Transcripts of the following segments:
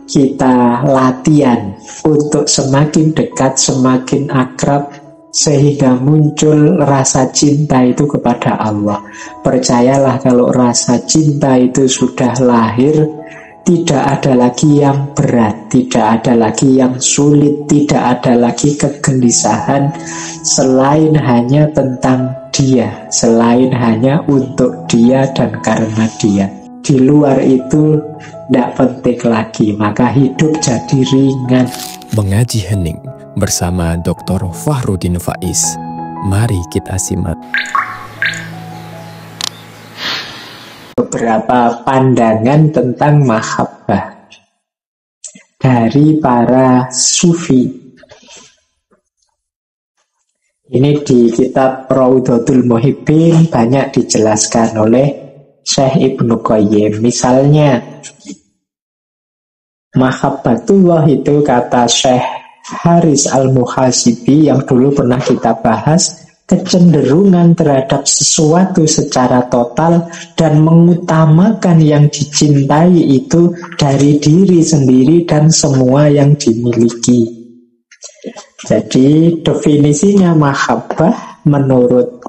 kita latihan untuk semakin dekat, semakin akrab, sehingga muncul rasa cinta itu kepada Allah. Percayalah, kalau rasa cinta itu sudah lahir, tidak ada lagi yang berat, tidak ada lagi yang sulit, tidak ada lagi kegelisahan selain hanya tentang Dia, selain hanya untuk Dia dan karena Dia. Di luar itu tidak penting lagi, maka hidup jadi ringan. Mengaji hening bersama Dr. Fahrudin Faiz. Mari kita simak beberapa pandangan tentang mahabbah dari para sufi. Ini di kitab Raudhatul Muhibbin banyak dijelaskan oleh Syekh Ibnu Qayyim. Misalnya, mahabbatullah itu kata Syekh Haris Al-Muhasibi yang dulu pernah kita bahas, kecenderungan terhadap sesuatu secara total dan mengutamakan yang dicintai itu dari diri sendiri dan semua yang dimiliki. Jadi definisinya mahabbah menurut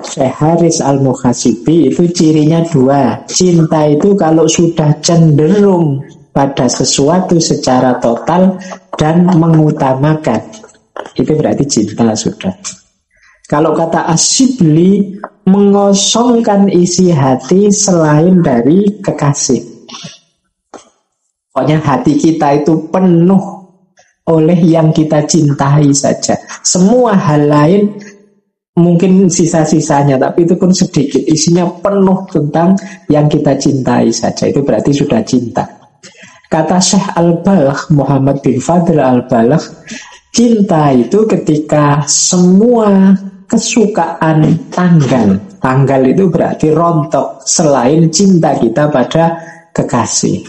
Syekh Haris Al-Muhasibi itu cirinya dua. Cinta itu kalau sudah cenderung pada sesuatu secara total dan mengutamakan, itu berarti cinta sudah. Kalau kata Asyibli, mengosongkan isi hati selain dari kekasih. Pokoknya hati kita itu penuh oleh yang kita cintai saja. Semua hal lain mungkin sisa-sisanya, tapi itu pun sedikit. Isinya penuh tentang yang kita cintai saja. Itu berarti sudah cinta. Kata Syekh Al-Balagh, Muhammad bin Fadl Al-Balagh, cinta itu ketika semua kesukaan tanggal itu berarti rontok selain cinta kita pada kekasih.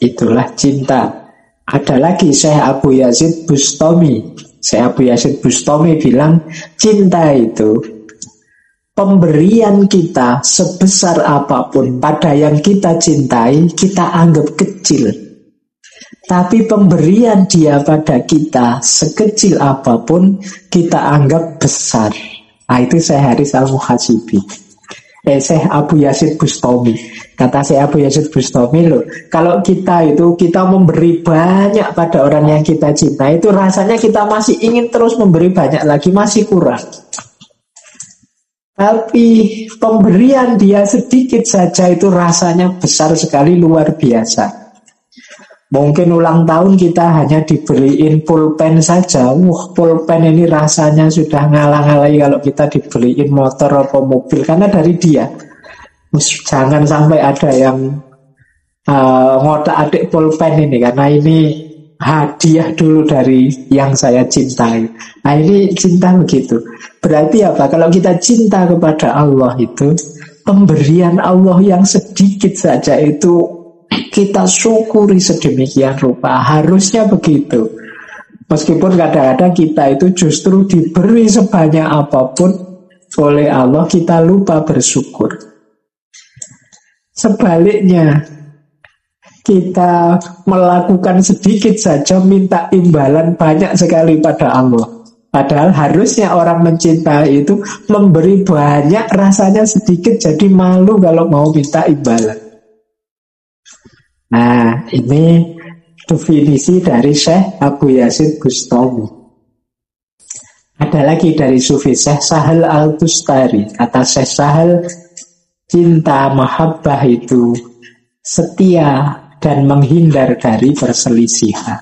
Itulah cinta. Ada lagi Syekh Abu Yazid Bustami. Syekh Abu Yazid Bustami bilang, cinta itu pemberian kita sebesar apapun pada yang kita cintai, kita anggap kecil. Tapi pemberian dia pada kita sekecil apapun, kita anggap besar. Nah, itu Syekh Haris Al-Muhasibi. Syekh Abu Yazid Bustami. Kata Syekh Abu Yazid Bustami, loh, kalau kita memberi banyak pada orang yang kita cintai, itu rasanya kita masih ingin terus memberi banyak lagi, masih kurang. Tapi pemberian dia sedikit saja itu rasanya besar sekali, luar biasa. Mungkin ulang tahun kita hanya dibeliin pulpen saja. Pulpen ini rasanya sudah ngalah-ngalahi kalau kita dibeliin motor atau mobil, karena dari dia. Jangan sampai ada yang ngotak-atik pulpen ini, karena ini hadiah dulu dari yang saya cintai. Nah, ini cinta begitu. Berarti apa? Kalau kita cinta kepada Allah itu, pemberian Allah yang sedikit saja itu kita syukuri sedemikian rupa. Harusnya begitu. Meskipun kadang-kadang kita itu justru diberi sebanyak apapun oleh Allah, kita lupa bersyukur. Sebaliknya, kita melakukan sedikit saja minta imbalan banyak sekali pada Allah. Padahal harusnya orang mencintai itu memberi banyak, rasanya sedikit, jadi malu kalau mau minta imbalan. Nah, ini definisi dari Syekh Abu Yazid Bustami. Ada lagi dari Sufi Syekh Sahal Al-Tustari. Kata Syekh Sahal, cinta mahabbah itu setia dan menghindar dari perselisihan.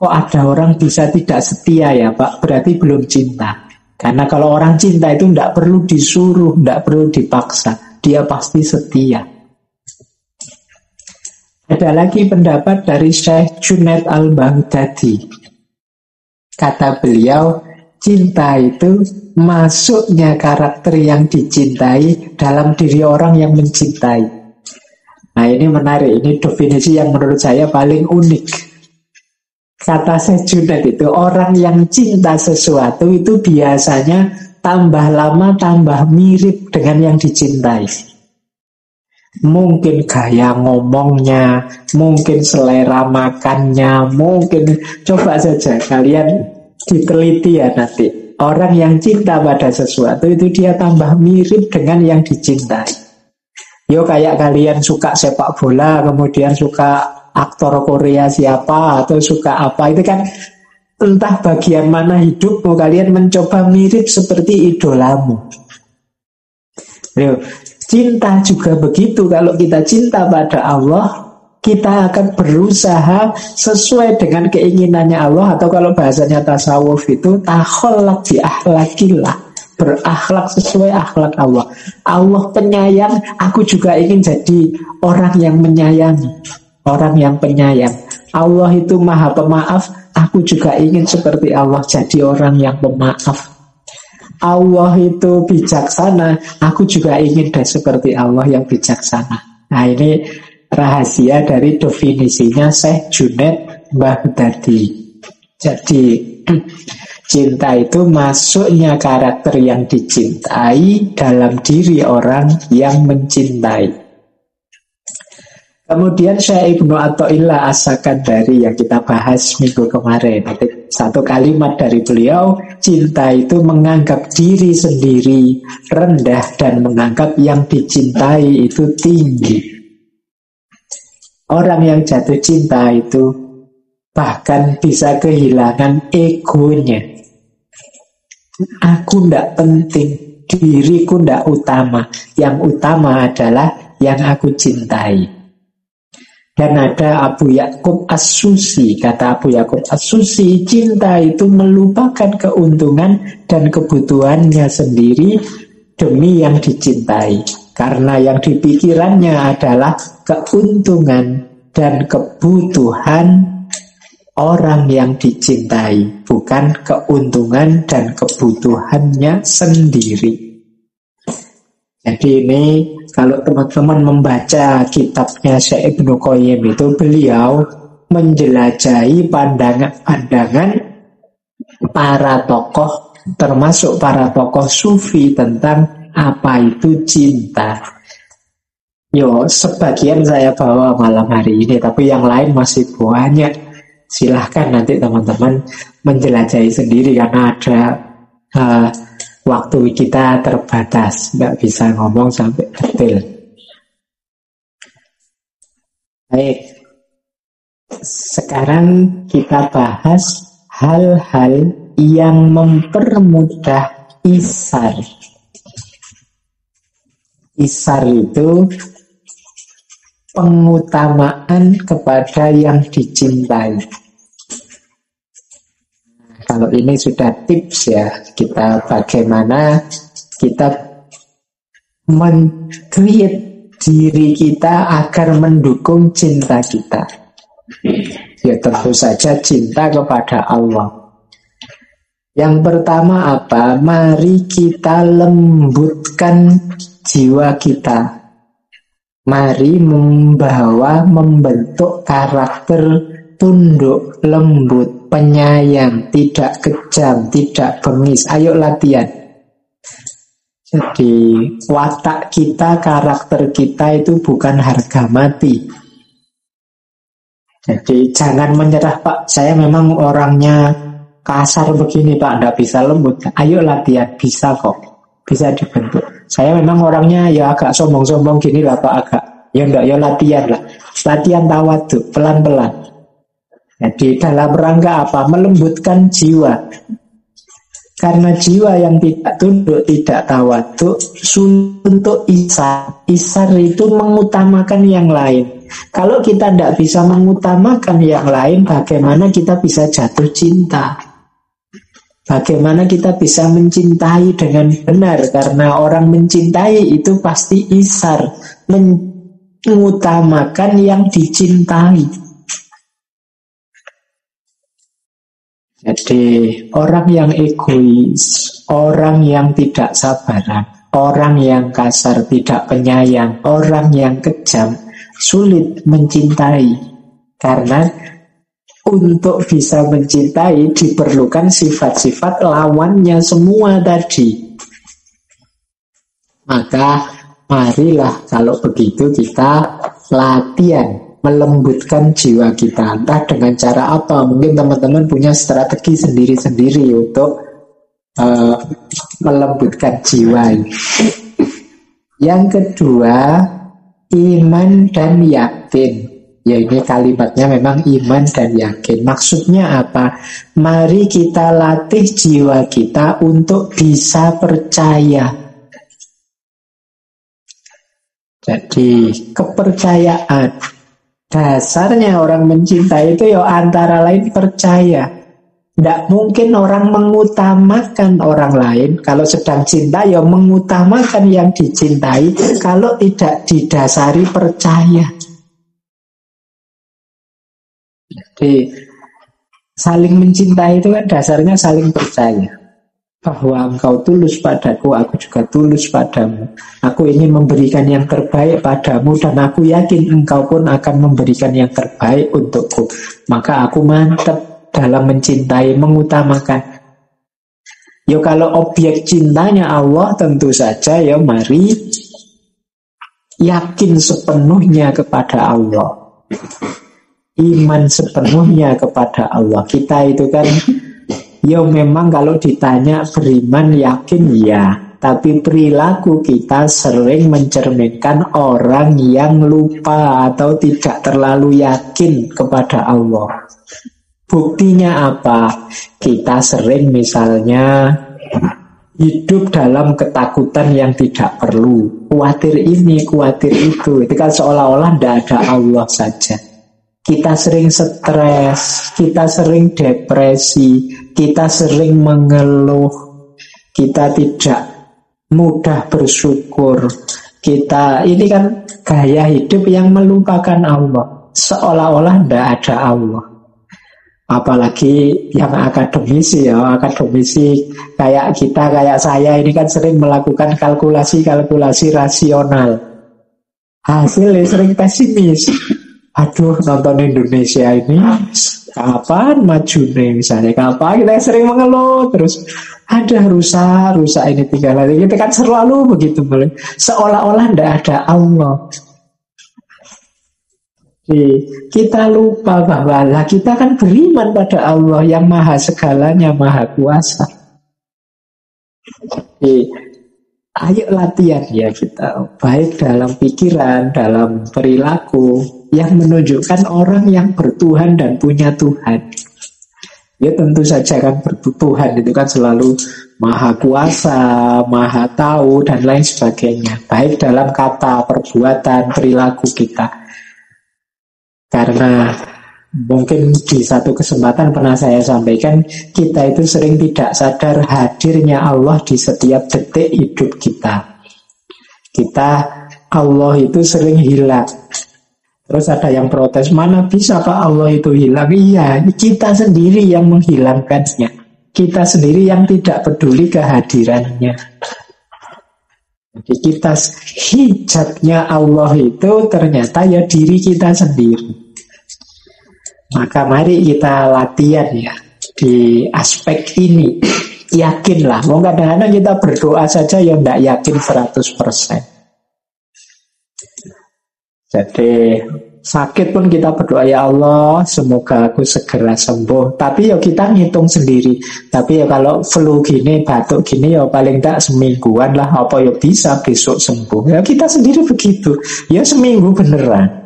Kok ada orang bisa tidak setia ya Pak? Berarti belum cinta. Karena kalau orang cinta itu tidak perlu disuruh, tidak perlu dipaksa, dia pasti setia. Ada lagi pendapat dari Syekh Junaid Al-Baghdadi. Kata beliau, cinta itu masuknya karakter yang dicintai dalam diri orang yang mencintai. Nah, ini menarik, ini definisi yang menurut saya paling unik. Kata Syekh Junaid itu, orang yang cinta sesuatu itu biasanya tambah lama tambah mirip dengan yang dicintai. Mungkin gaya ngomongnya, mungkin selera makannya, mungkin coba saja kalian diteliti ya nanti. Orang yang cinta pada sesuatu itu dia tambah mirip dengan yang dicintai. Yo kayak kalian suka sepak bola, kemudian suka aktor Korea siapa, atau suka apa, itu kan entah bagian mana hidupmu, kalian mencoba mirip seperti idolamu. Yo, cinta juga begitu. Kalau kita cinta pada Allah, kita akan berusaha sesuai dengan keinginannya Allah, atau kalau bahasanya tasawuf itu takholak bi akhlakillah, berakhlak sesuai akhlak Allah. Allah penyayang, aku juga ingin jadi orang yang menyayangi, orang yang penyayang. Allah itu maha pemaaf, aku juga ingin seperti Allah, jadi orang yang pemaaf. Allah itu bijaksana, aku juga ingin seperti Allah yang bijaksana. Nah, ini rahasia dari definisinya Syekh Junaid Baghdadi. Jadi cinta itu masuknya karakter yang dicintai dalam diri orang yang mencintai. Kemudian Syekh Ibnu Athaillah As-Sakandari yang kita bahas minggu kemarin, satu kalimat dari beliau, cinta itu menganggap diri sendiri rendah dan menganggap yang dicintai itu tinggi. Orang yang jatuh cinta itu bahkan bisa kehilangan egonya. Aku ndak penting, diriku ndak utama, yang utama adalah yang aku cintai. Dan ada Abu Yakub As-Susi, kata Abu Yakub As-Susi, cinta itu melupakan keuntungan dan kebutuhannya sendiri demi yang dicintai. Karena yang dipikirannya adalah keuntungan dan kebutuhan orang yang dicintai, bukan keuntungan dan kebutuhannya sendiri. Jadi ini kalau teman-teman membaca kitabnya Syekh Ibnu Qayyim itu, beliau menjelajahi pandangan-pandangan para tokoh, termasuk para tokoh sufi tentang apa itu cinta. Yo, sebagian saya bawa malam hari ini, tapi yang lain masih banyak. Silahkan nanti teman-teman menjelajahi sendiri, karena ada waktu kita terbatas, nggak bisa ngomong sampai detail. Baik, sekarang kita bahas hal-hal yang mempermudah isar. Isar itu pengutamaan kepada yang dicintai. Kalau ini sudah tips ya, kita bagaimana kita men-create diri kita agar mendukung cinta kita. Ya tentu saja cinta kepada Allah. Yang pertama apa? Mari kita lembutkan jiwa kita. Mari membentuk karakter tunduk, lembut, penyayang, tidak kejam, tidak bengis. Ayo latihan. Jadi watak kita, karakter kita itu bukan harga mati. Jadi jangan menyerah, Pak, saya memang orangnya kasar begini, Pak, tidak bisa lembut. Ayo latihan, bisa kok, bisa dibentuk. Saya memang orangnya ya agak sombong-sombong gini lah, Pak, agak. Ya enggak, ya latihan lah. Latihan tawadhu, pelan-pelan. Jadi dalam rangka apa? Melembutkan jiwa. Karena jiwa yang tidak tunduk, tidak tawadhu, sulit untuk isar. Isar itu mengutamakan yang lain. Kalau kita tidak bisa mengutamakan yang lain, bagaimana kita bisa jatuh cinta? Bagaimana kita bisa mencintai dengan benar? Karena orang mencintai itu pasti isar, mengutamakan yang dicintai. Jadi orang yang egois, orang yang tidak sabaran, orang yang kasar, tidak penyayang, orang yang kejam, sulit mencintai. Karena untuk bisa mencintai diperlukan sifat-sifat lawannya semua tadi. Maka Marilah kalau begitu kita latihan melembutkan jiwa kita. Entah dengan cara apa. Mungkin teman-teman punya strategi sendiri-sendiri untuk melembutkan jiwa. Yang kedua, iman dan yakin. Ya, ini kalimatnya memang iman dan yakin. Maksudnya apa? Mari kita latih jiwa kita untuk bisa percaya. Jadi kepercayaan, dasarnya orang mencintai itu ya antara lain percaya. Tidak mungkin orang mengutamakan orang lain. Kalau sedang cinta ya mengutamakan yang dicintai. Kalau tidak didasari percaya. Jadi saling mencintai itu kan dasarnya saling percaya. Bahwa engkau tulus padaku, aku juga tulus padamu. Aku ingin memberikan yang terbaik padamu dan aku yakin engkau pun akan memberikan yang terbaik untukku. Maka aku mantap dalam mencintai, mengutamakan. Ya kalau objek cintanya Allah tentu saja ya mari yakin sepenuhnya kepada Allah. Iman sepenuhnya kepada Allah. Kita itu kan ya memang kalau ditanya beriman yakin ya, tapi perilaku kita sering mencerminkan orang yang lupa atau tidak terlalu yakin kepada Allah. Buktinya apa? Kita sering misalnya hidup dalam ketakutan yang tidak perlu. Khawatir ini, khawatir itu. Itu kan seolah-olah tidak ada Allah saja. Kita sering stres, kita sering depresi, kita sering mengeluh, kita tidak mudah bersyukur. Kita ini kan gaya hidup yang melupakan Allah, seolah-olah tidak ada Allah. Apalagi yang akademisi ya, akademisi kayak kita, kayak saya ini kan sering melakukan kalkulasi-kalkulasi rasional. Hasilnya sering pesimis. Aduh, nonton Indonesia ini kapan maju nih misalnya, kapan kita sering mengeluh terus ada rusak ini tinggal lagi. Kita kan selalu begitu, seolah-olah tidak ada Allah. Jadi, kita lupa bahwa kita kan beriman pada Allah yang maha segalanya, maha kuasa. Jadi, ayo latihan ya kita, baik dalam pikiran, dalam perilaku, yang menunjukkan orang yang bertuhan dan punya Tuhan. Ya tentu saja kan Tuhan itu kan selalu maha kuasa, maha tahu dan lain sebagainya. Baik dalam kata, perbuatan, perilaku kita. Karena mungkin di satu kesempatan pernah saya sampaikan, kita itu sering tidak sadar hadirnya Allah di setiap detik hidup kita. Allah itu sering hilang. Terus ada yang protes, mana bisa Pak Allah itu hilang? Iya, kita sendiri yang menghilangkannya. Kita sendiri yang tidak peduli kehadirannya. Jadi kita, hijabnya Allah itu ternyata ya diri kita sendiri. Maka mari kita latihan ya di aspek ini. Yakinlah, mau kadang-kadang kita berdoa saja ya tidak yakin 100%. Jadi sakit pun kita berdoa, ya Allah semoga aku segera sembuh. Tapi ya kita ngitung sendiri. Tapi ya kalau flu gini, batuk gini ya paling tidak semingguan lah. Apa ya bisa besok sembuh. Ya kita sendiri begitu. Ya seminggu beneran.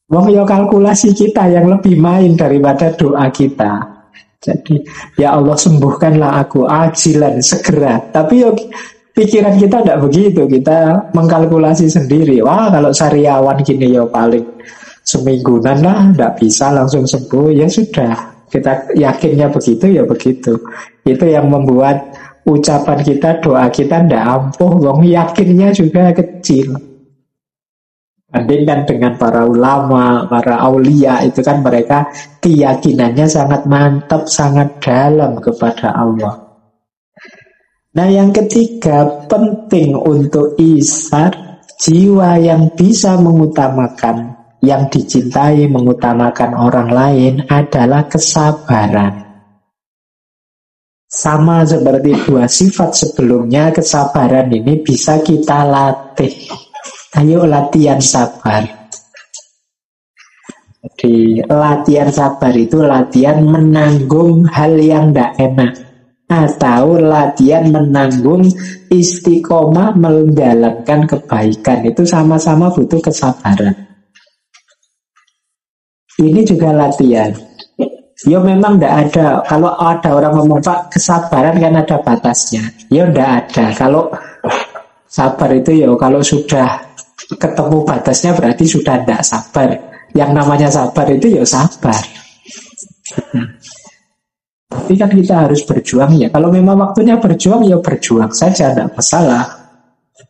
Wong ya kalkulasi kita yang lebih main daripada doa kita. Jadi ya Allah sembuhkanlah aku ajilan segera. Tapi ya pikiran kita tidak begitu, kita mengkalkulasi sendiri. Wah kalau sariawan gini ya paling semingguan lah, tidak bisa langsung sembuh. Ya sudah, kita yakinnya begitu ya begitu. Itu yang membuat ucapan kita, doa kita tidak ampuh. Wong yakinnya juga kecil. Bandingkan dengan para ulama, para aulia, itu kan mereka keyakinannya sangat mantap, sangat dalam kepada Allah. Nah yang ketiga, penting untuk isar, jiwa yang bisa mengutamakan, yang dicintai, mengutamakan orang lain adalah kesabaran. Sama seperti dua sifat sebelumnya, kesabaran ini bisa kita latih. Ayo latihan sabar. Jadi latihan sabar itu latihan menanggung hal yang tidak enak, atau latihan menanggung istiqomah menjalankan kebaikan. Itu sama-sama butuh kesabaran. Ini juga latihan. Ya memang tidak ada. Kalau ada orang ngomong, Pak, kesabaran kan ada batasnya. Ya tidak ada. Kalau sabar itu ya kalau sudah ketemu batasnya berarti sudah tidak sabar. Yang namanya sabar itu ya sabar. Tapi kan kita harus berjuang ya. Kalau memang waktunya berjuang ya berjuang saja, tidak masalah.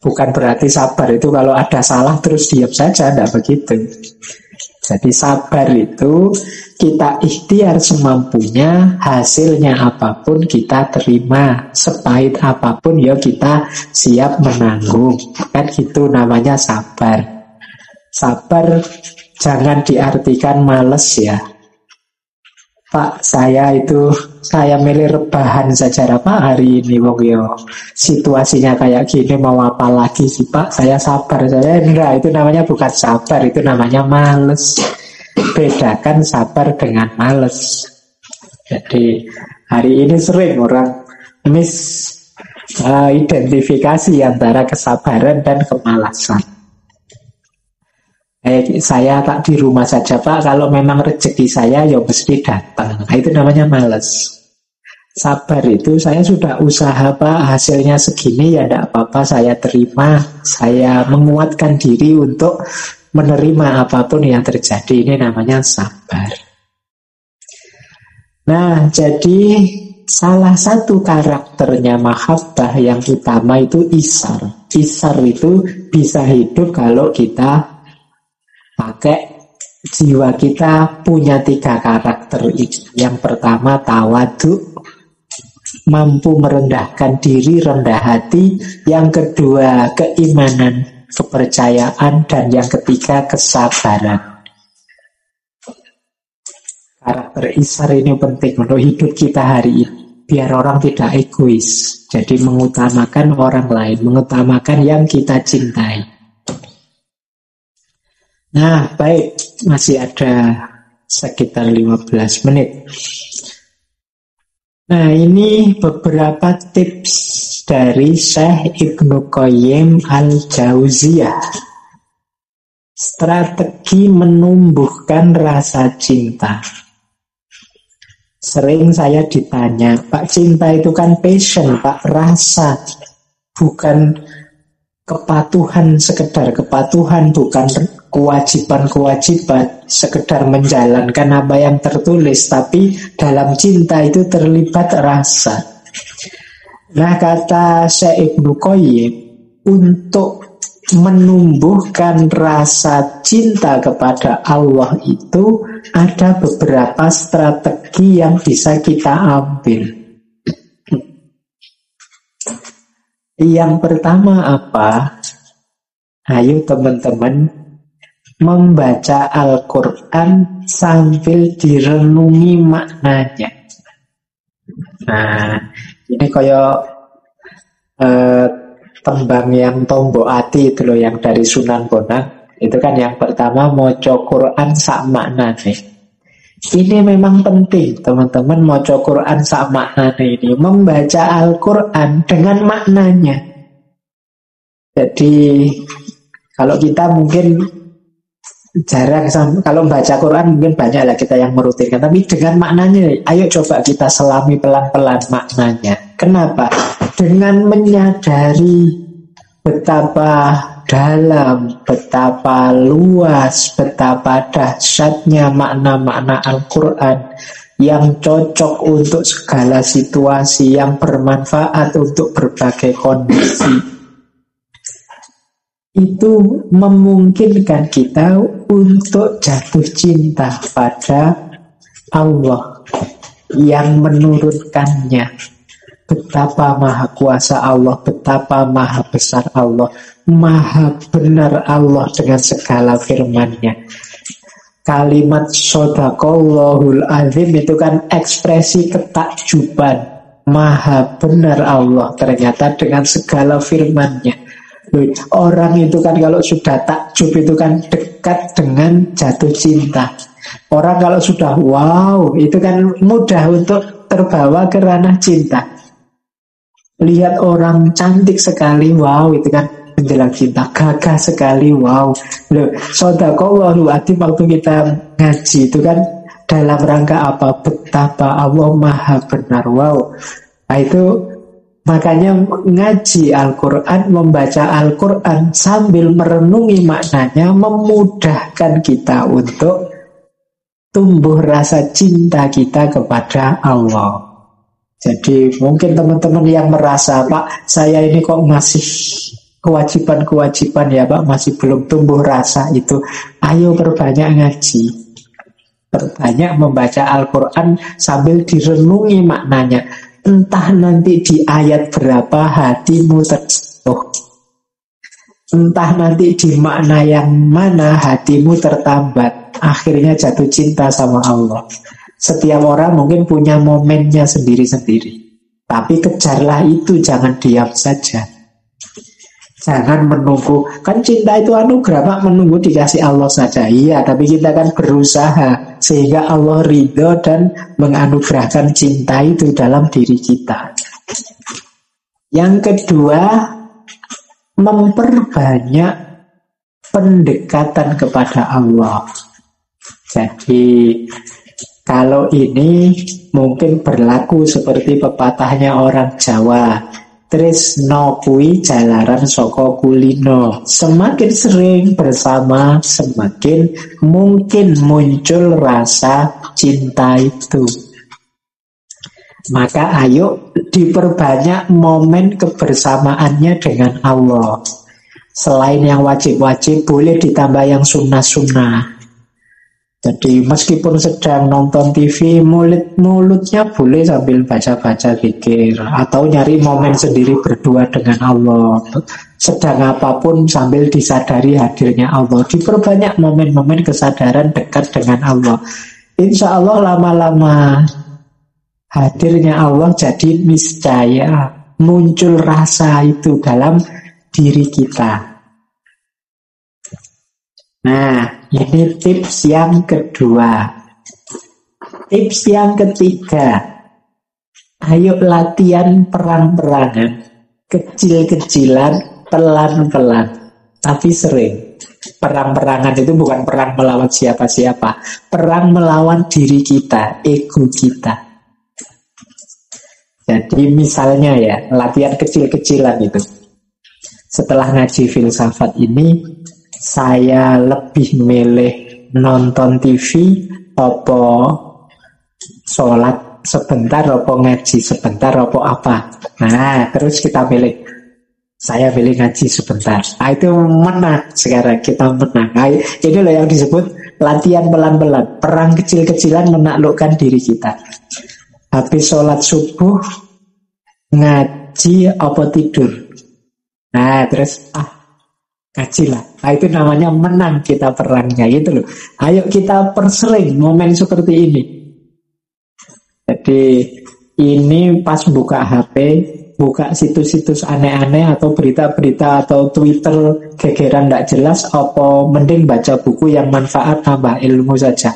Bukan berarti sabar itu kalau ada salah terus diam saja, tidak begitu. Jadi sabar itu kita ikhtiar semampunya, hasilnya apapun kita terima, sepahit apapun ya kita siap menanggung. Kan gitu namanya sabar. Sabar jangan diartikan males ya. Pak, saya milih rebahan saja Pak hari ini, wong yo situasinya kayak gini, mau apa lagi sih Pak? Saya sabar saja. Enggak, itu namanya bukan sabar, itu namanya males. Bedakan sabar dengan males. Jadi hari ini sering orang identifikasi antara kesabaran dan kemalasan. Saya tak di rumah saja Pak, kalau memang rezeki saya ya mesti datang. Nah, itu namanya males. Sabar itu saya sudah usaha Pak, hasilnya segini ya tidak apa-apa, saya terima. Saya menguatkan diri untuk menerima apapun yang terjadi. Ini namanya sabar. Nah, jadi salah satu karakternya mahabbah yang utama itu isar. Isar itu bisa hidup kalau kita pakai jiwa kita punya 3 karakter itu. Yang pertama tawadu, mampu merendahkan diri, rendah hati. Yang kedua keimanan, kepercayaan. Dan yang ketiga kesabaran. Karakter isar ini penting untuk hidup kita hari ini, biar orang tidak egois. Jadi mengutamakan orang lain, mengutamakan yang kita cintai. Nah, baik, masih ada sekitar 15 menit. Nah, ini beberapa tips dari Syekh Ibnu Qayyim al-Jauziyah. Strategi menumbuhkan rasa cinta. Sering saya ditanya, Pak, cinta itu kan passion, Pak, rasa. Bukan kepatuhan, sekedar kepatuhan, bukan kewajiban-kewajiban, sekedar menjalankan apa yang tertulis, tapi dalam cinta itu terlibat rasa. Nah, kata Syekh Ibnu Qayyim, untuk menumbuhkan rasa cinta kepada Allah itu ada beberapa strategi yang bisa kita ambil. Yang pertama apa? Ayo teman-teman, membaca Al-Quran sambil direnungi maknanya. Nah, ini kayak tembang yang Tombo Ati itu loh, yang dari Sunan Bonang. Itu kan yang pertama, maca Quran sak maknane. Ini memang penting teman-teman, maca Quran sak maknane ini, membaca Al-Quran dengan maknanya. Jadi kalau kita mungkin jarang, kalau baca Quran mungkin banyak lah kita yang merutinkan, tapi dengan maknanya, ayo coba kita selami pelan-pelan maknanya. Kenapa? Dengan menyadari betapa dalam, betapa luas, betapa dahsyatnya makna-makna Al-Quran yang cocok untuk segala situasi, yang bermanfaat untuk berbagai kondisi. Itu memungkinkan kita untuk jatuh cinta pada Allah yang menurunkannya. Betapa maha kuasa Allah, betapa maha besar Allah, maha benar Allah dengan segala firman-Nya. Kalimat Shadaqallahul Azim itu kan ekspresi ketakjuban. Maha benar Allah ternyata dengan segala firman-Nya. Orang itu kan kalau sudah takjub itu kan dekat dengan jatuh cinta. Orang kalau sudah wow itu kan mudah untuk terbawa ke ranah cinta. Lihat orang cantik sekali, wow itu kan menjelang cinta. Gagah sekali, wow. Loh, shadaqallahu adzim waktu kita ngaji itu kan dalam rangka apa? Betapa Allah Maha benar, wow. Nah itu makanya ngaji Al-Quran, membaca Al-Quran sambil merenungi maknanya memudahkan kita untuk tumbuh rasa cinta kita kepada Allah. Jadi mungkin teman-teman yang merasa, Pak, saya ini kok masih kewajiban-kewajiban ya Pak, masih belum tumbuh rasa itu. Ayo perbanyak ngaji, perbanyak membaca Al-Quran sambil direnungi maknanya. Entah nanti di ayat berapa hatimu tersentuh, entah nanti di makna yang mana hatimu tertambat, akhirnya jatuh cinta sama Allah. Setiap orang mungkin punya momennya sendiri-sendiri, tapi kejarlah itu, jangan diam saja. Jangan menunggu, kan cinta itu anugerah Pak, menunggu dikasih Allah saja. Iya, tapi kita kan berusaha sehingga Allah ridho dan menganugerahkan cinta itu dalam diri kita. Yang kedua, memperbanyak pendekatan kepada Allah. Jadi kalau ini mungkin berlaku seperti pepatahnya orang Jawa, tresno kuwi jalaran saka kulino. Semakin sering bersama, semakin mungkin muncul rasa cinta itu. Maka ayo diperbanyak momen kebersamaannya dengan Allah. Selain yang wajib-wajib, boleh ditambah yang sunnah-sunnah. Jadi meskipun sedang nonton TV, mulutnya boleh sambil baca-baca zikir, atau nyari momen sendiri berdua dengan Allah. Sedang apapun sambil disadari hadirnya Allah. Diperbanyak momen-momen kesadaran dekat dengan Allah. Insya Allah lama-lama hadirnya Allah jadi niscaya, muncul rasa itu dalam diri kita. Nah, ini tips yang kedua. Tips yang ketiga, ayo latihan perang-perangan, kecil-kecilan, pelan-pelan, tapi sering. Perang-perangan itu bukan perang melawan siapa-siapa, perang melawan diri kita, ego kita. Jadi misalnya ya, latihan kecil-kecilan itu. Setelah ngaji filsafat ini, saya lebih milih nonton TV apa sholat sebentar, apa ngaji sebentar, apa apa. Nah, terus kita pilih. Saya pilih ngaji sebentar. Nah, itu menang sekarang, kita menang. Nah, ini loh yang disebut latihan pelan-pelan. Perang kecil-kecilan menaklukkan diri kita. Habis sholat subuh, ngaji apa tidur. Nah, terus ngaji lah. Nah, itu namanya menang kita perangnya gitu loh. Ayo kita persering momen seperti ini. Jadi ini pas buka HP, buka situs-situs aneh-aneh atau berita-berita atau Twitter gegeran tidak jelas, apa mending baca buku yang manfaat, nambah ilmu saja.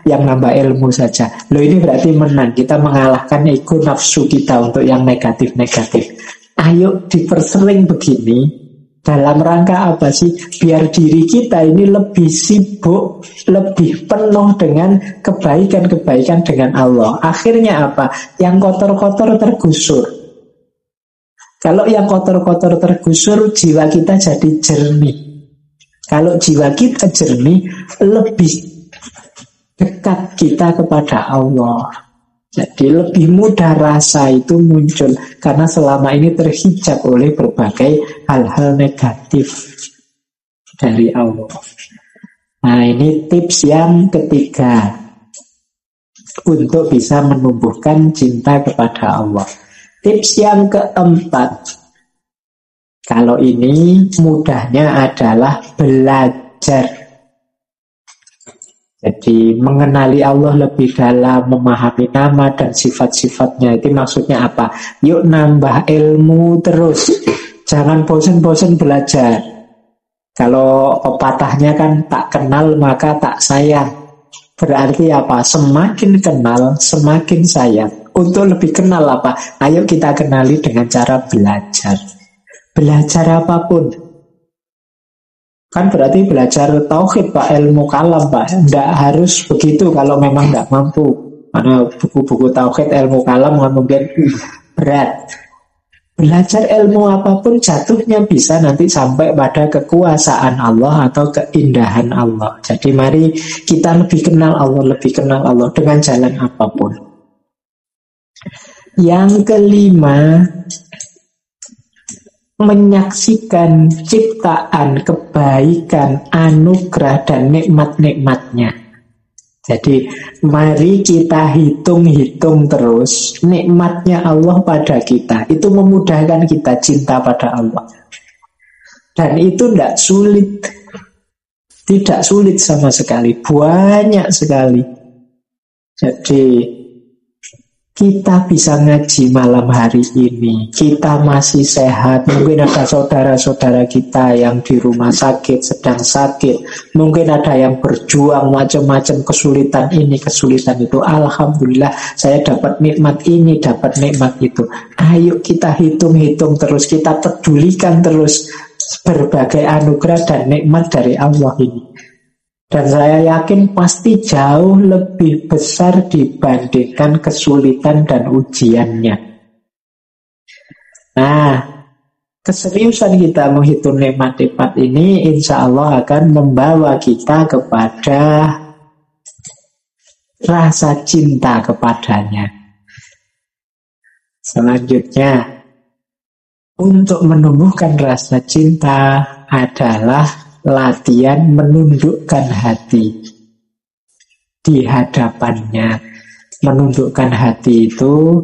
Yang nambah ilmu saja. Loh, ini berarti menang. Kita mengalahkan ego nafsu kita untuk yang negatif-negatif. Ayo dipersering begini. Dalam rangka apa sih? Biar diri kita ini lebih sibuk, lebih penuh dengan kebaikan-kebaikan dengan Allah. Akhirnya apa? Yang kotor-kotor tergusur. Kalau yang kotor-kotor tergusur, jiwa kita jadi jernih. Kalau jiwa kita jernih, lebih dekat kita kepada Allah. Jadi lebih mudah rasa itu muncul, karena selama ini terhijab oleh berbagai hal-hal negatif dari Allah. Nah, ini tips yang ketiga untuk bisa menumbuhkan cinta kepada Allah. Tips yang keempat, kalau ini mudahnya adalah belajar. Jadi mengenali Allah lebih dalam, memahami nama dan sifat-sifatnya. Itu maksudnya apa? Yuk nambah ilmu terus. Jangan bosan-bosan belajar. Kalau pepatahnya kan tak kenal maka tak sayang. Berarti apa? Semakin kenal, semakin sayang. Untuk lebih kenal apa? Ayo kita kenali dengan cara belajar. Belajar apapun. Kan berarti belajar tauhid, Pak, ilmu kalam, Pak. Tidak harus begitu kalau memang tidak mampu. Karena buku-buku tauhid, ilmu kalam mungkin berat. Belajar ilmu apapun jatuhnya bisa nanti sampai pada kekuasaan Allah atau keindahan Allah. Jadi mari kita lebih kenal Allah dengan jalan apapun. Yang kelima, menyaksikan ciptaan, kebaikan, anugerah, dan nikmat-nikmatnya. Jadi mari kita hitung-hitung terus nikmatnya Allah pada kita. Itu memudahkan kita cinta pada Allah. Dan itu tidak sulit. Tidak sulit sama sekali. Banyak sekali. Jadi kita bisa ngaji malam hari ini. Kita masih sehat. Mungkin ada saudara-saudara kita yang di rumah sakit, sedang sakit. Mungkin ada yang berjuang macam-macam kesulitan ini, kesulitan itu. Alhamdulillah saya dapat nikmat ini, dapat nikmat itu. Ayo kita hitung-hitung terus. Kita pedulikan terus berbagai anugerah dan nikmat dari Allah ini. Dan saya yakin pasti jauh lebih besar dibandingkan kesulitan dan ujiannya. Nah, keseriusan kita menghitung nikmat-nikmat ini insya Allah akan membawa kita kepada rasa cinta kepadanya. Selanjutnya, untuk menumbuhkan rasa cinta adalah latihan menundukkan hati di hadapannya. Menundukkan hati itu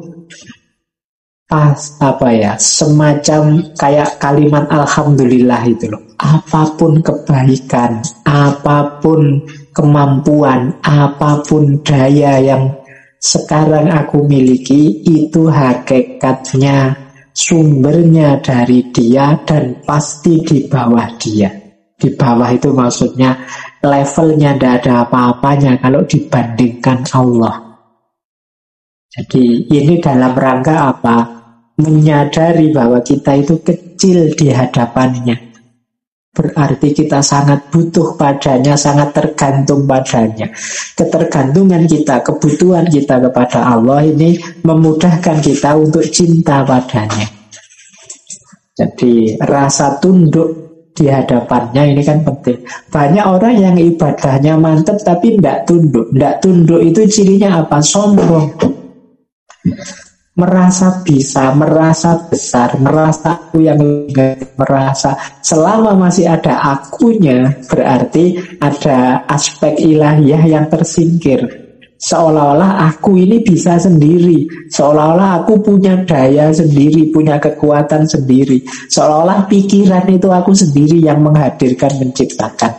semacam kayak kalimat alhamdulillah itu loh. Apapun kebaikan, apapun kemampuan, apapun daya yang sekarang aku miliki, itu hakikatnya sumbernya dari Dia dan pasti di bawah Dia. Di bawah itu maksudnya levelnya tidak ada apa-apanya kalau dibandingkan Allah. Jadi ini dalam rangka apa? Menyadari bahwa kita itu kecil di hadapannya. Berarti kita sangat butuh padanya, sangat tergantung padanya. Ketergantungan kita, kebutuhan kita kepada Allah ini memudahkan kita untuk cinta padanya. Jadi rasa tunduk di hadapannya ini kan penting. Banyak orang yang ibadahnya mantap tapi tidak tunduk. Tidak tunduk itu cirinya apa? Sombong. Merasa bisa, merasa besar, merasa aku yang merasa. Selama masih ada akunya, berarti ada aspek ilahiyah yang tersingkir. Seolah-olah aku ini bisa sendiri. Seolah-olah aku punya daya sendiri, punya kekuatan sendiri. Seolah-olah pikiran itu aku sendiri yang menghadirkan, menciptakan.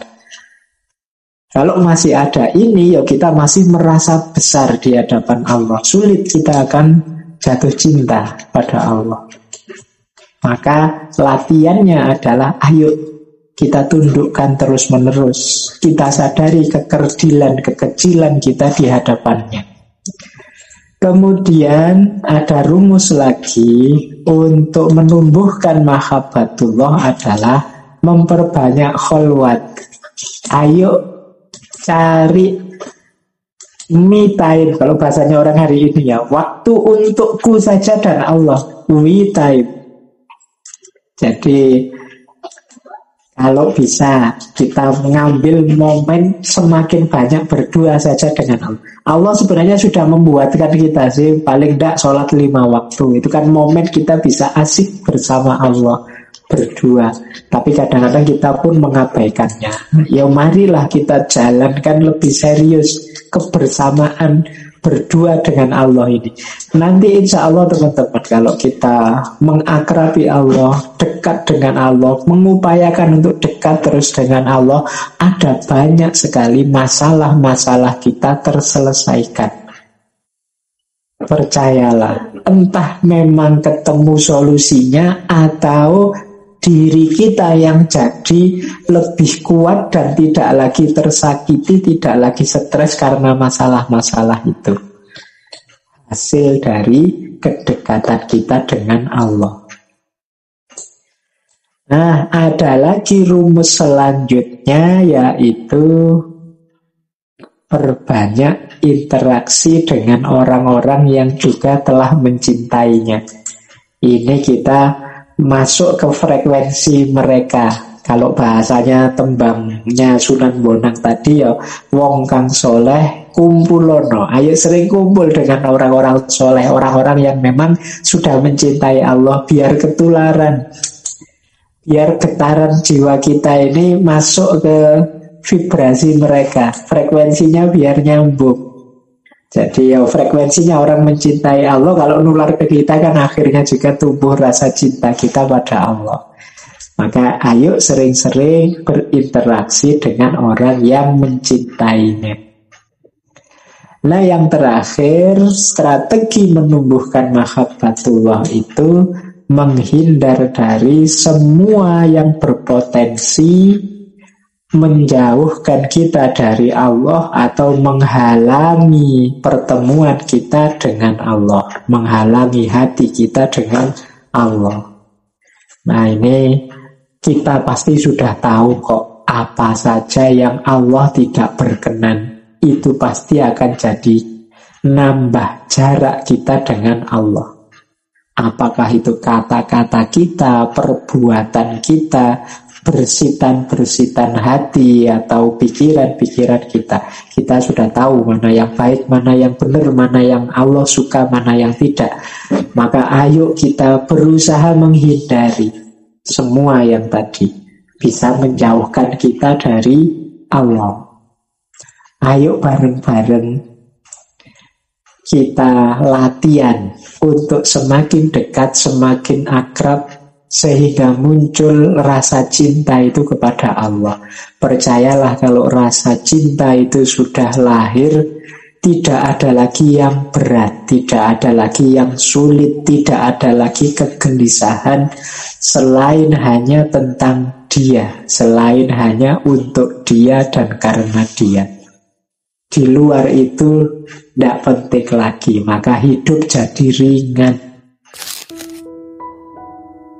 Kalau masih ada ini, ya kita masih merasa besar di hadapan Allah. Sulit kita akan jatuh cinta pada Allah. Maka latihannya adalah ayo kita tundukkan terus-menerus. Kita sadari kekerdilan, kekecilan kita di hadapannya. Kemudian ada rumus lagi untuk menumbuhkan mahabbatullah adalah memperbanyak kholwat. Ayo cari me time. Kalau bahasanya orang hari ini ya, waktu untukku saja dan Allah. Me time. Jadi kalau bisa kita mengambil momen semakin banyak berdua saja dengan Allah. Allah sebenarnya sudah membuatkan kita sih paling tidak sholat 5 waktu. Itu kan momen kita bisa asik bersama Allah berdua. Tapi kadang-kadang kita pun mengabaikannya. Ya marilah kita jalankan lebih serius kebersamaan berdua dengan Allah ini. Nanti insya Allah teman-teman, kalau kita mengakrabi Allah, dekat dengan Allah, mengupayakan untuk dekat terus dengan Allah, ada banyak sekali masalah-masalah kita terselesaikan. Percayalah, entah memang ketemu solusinya atau diri kita yang jadi lebih kuat dan tidak lagi tersakiti, tidak lagi stres karena masalah-masalah itu. Hasil dari kedekatan kita dengan Allah. Nah, ada lagi rumus selanjutnya, yaitu perbanyak interaksi dengan orang-orang yang juga telah mencintainya. Ini kita masuk ke frekuensi mereka. Kalau bahasanya tembangnya Sunan Bonang tadi ya, wong kang soleh kumpulono. Ayo sering kumpul dengan orang-orang soleh, orang-orang yang memang sudah mencintai Allah, biar ketularan, biar getaran jiwa kita ini masuk ke vibrasi mereka, frekuensinya biar nyambung. Jadi ya frekuensinya orang mencintai Allah, kalau nular ke kita kan akhirnya juga tumbuh rasa cinta kita pada Allah. Maka ayo sering-sering berinteraksi dengan orang yang mencintainya. Nah, yang terakhir, strategi menumbuhkan mahabbatullah itu menghindar dari semua yang berpotensi menjauhkan kita dari Allah atau menghalangi pertemuan kita dengan Allah, menghalangi hati kita dengan Allah. Nah, ini kita pasti sudah tahu kok, apa saja yang Allah tidak berkenan itu pasti akan jadi nambah jarak kita dengan Allah. Apakah itu kata-kata kita, perbuatan kita, bersitan-bersitan hati atau pikiran-pikiran kita. Kita sudah tahu mana yang baik, mana yang benar, mana yang Allah suka, mana yang tidak. Maka ayo kita berusaha menghindari semua yang tadi bisa menjauhkan kita dari Allah. Ayo bareng-bareng kita latihan untuk semakin dekat, semakin akrab, sehingga muncul rasa cinta itu kepada Allah. Percayalah, kalau rasa cinta itu sudah lahir, tidak ada lagi yang berat, tidak ada lagi yang sulit, tidak ada lagi kegelisahan selain hanya tentang Dia, selain hanya untuk Dia dan karena Dia. Di luar itu tidak penting lagi, maka hidup jadi ringan.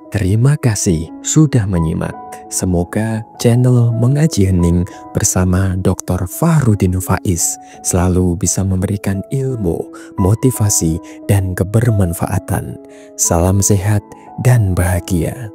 Terima kasih sudah menyimak. Semoga channel Mengaji Hening bersama Dr. Fahrudin Faiz selalu bisa memberikan ilmu, motivasi, dan kebermanfaatan. Salam sehat dan bahagia.